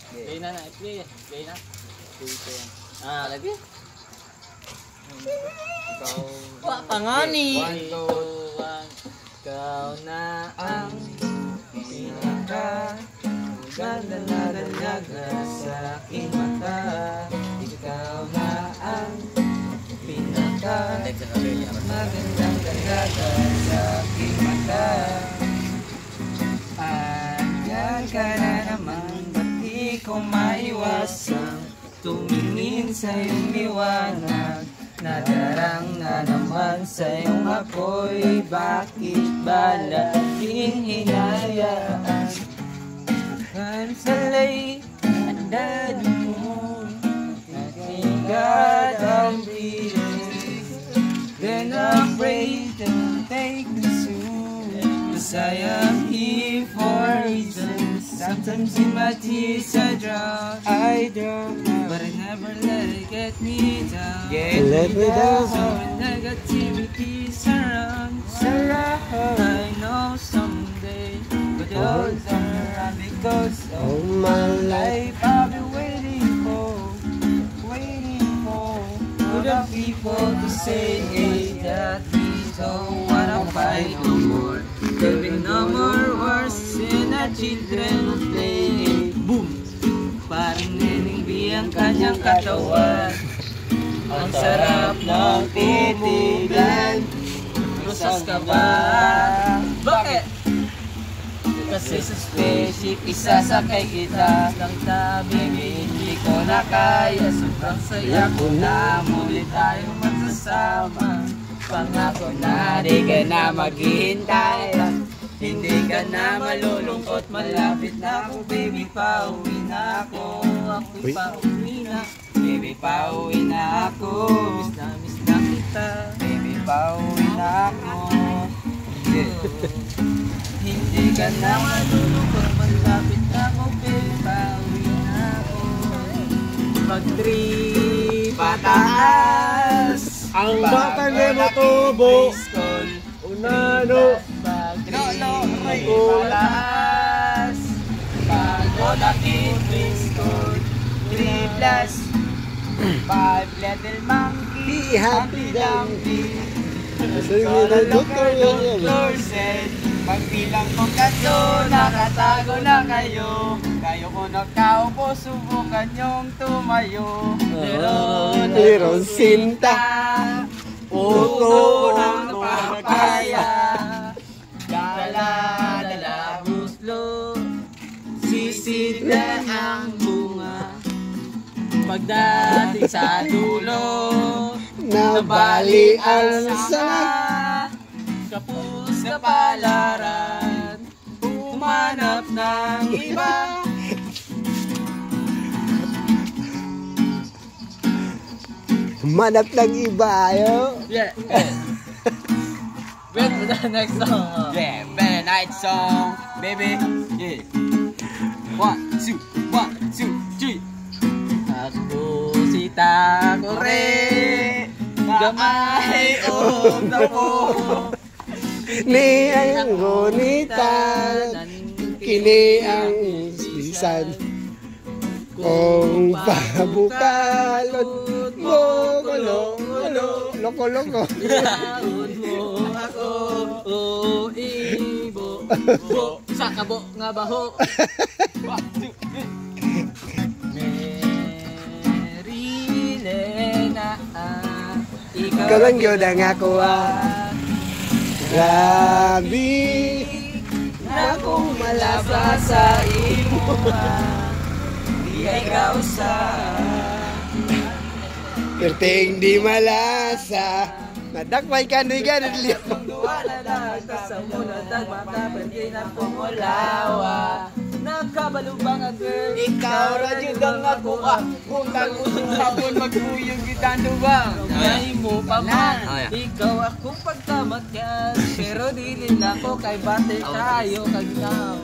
Play na na, play na. Lagi. Wah, pangani. 1, 2, 1. Ikaw na ang pinaka ganda sa aking mata. Ikaw na ang pinaka magandang dalaga sa aking mata. Andyan ka na naman, ba't di ko maiwasang tumingin sa iyong liwanag. Nadarang na naman sa iyong ako'y bakit ba laging hinayaan? I'm so late, ang dali mo nakigat ang bilis. Then I'm afraid to take me soon, 'cause I am here for a reason. Sometimes in my tears I drown, but I never let it get me down. So when negativity surrounds, I know someday good old around, because of my life I'll be waiting for the people to say that we don't wanna fight no more. There'll be no more wars and our children play. Boom! Parang neningbi ang kanyang katawan. Ang sarap ng titigan. Rusas ka ba? Bakit? Kasi sa spaceship isasakay kita ng tabi. Hindi ko na kaya, sobrang saya ko na muli tayong magsasama. Pangako na di ka na maghihintay, hindi ka na malulungkot. Malapit na ako, baby, pauwi na ako. Ako'y pauwi na, baby, pauwi na ako. Miss na kita, baby, pauwi na ako. Hindi ka na malulungkot. Malapit na ako, baby, pauwi na ako. Mag-3 pataas ang bata na matubo. Unano pataas bago nakin school. 3 plus 5 little monkey, happy donkey. Pagbilang mong kato, nakatago na kayo. Kayo ko nakaupo, subukan nyong tumayo. Meron sinta, puto ng papaya, dala-dala buslo, sisid na ang bunga. Pagdating sa dulo, nabali ang sama. Kapus kapalaran, humanap ng iba. Manap ng iba, ayo. Yeah. Wait for the next song. Yeah, better night song, baby. Yeah. 1, 2, 3. Ako si Takore, gamay o damo. Ni ang gonita, kini ang bisan. Kung pabukalot mo, loko-loko. Yaon mo ako, o ibo, bo, sa kabo nga baho. Merilena, ikaw lang yun ang ako. Grabe na kung malasa sa imo, di ikaw sa perting di malasa. Nadakpay ka na ganun liyo. Sa mula dagmatapan na pumulawa. Nakabalubang ang girl, ikaw radyo dang ako. Kung tagunong hapon magkuyog kita nuwang ay mo pa man. Ikaw akong pagkamatyan, pero di nila ko kay bate tayo kagnaw.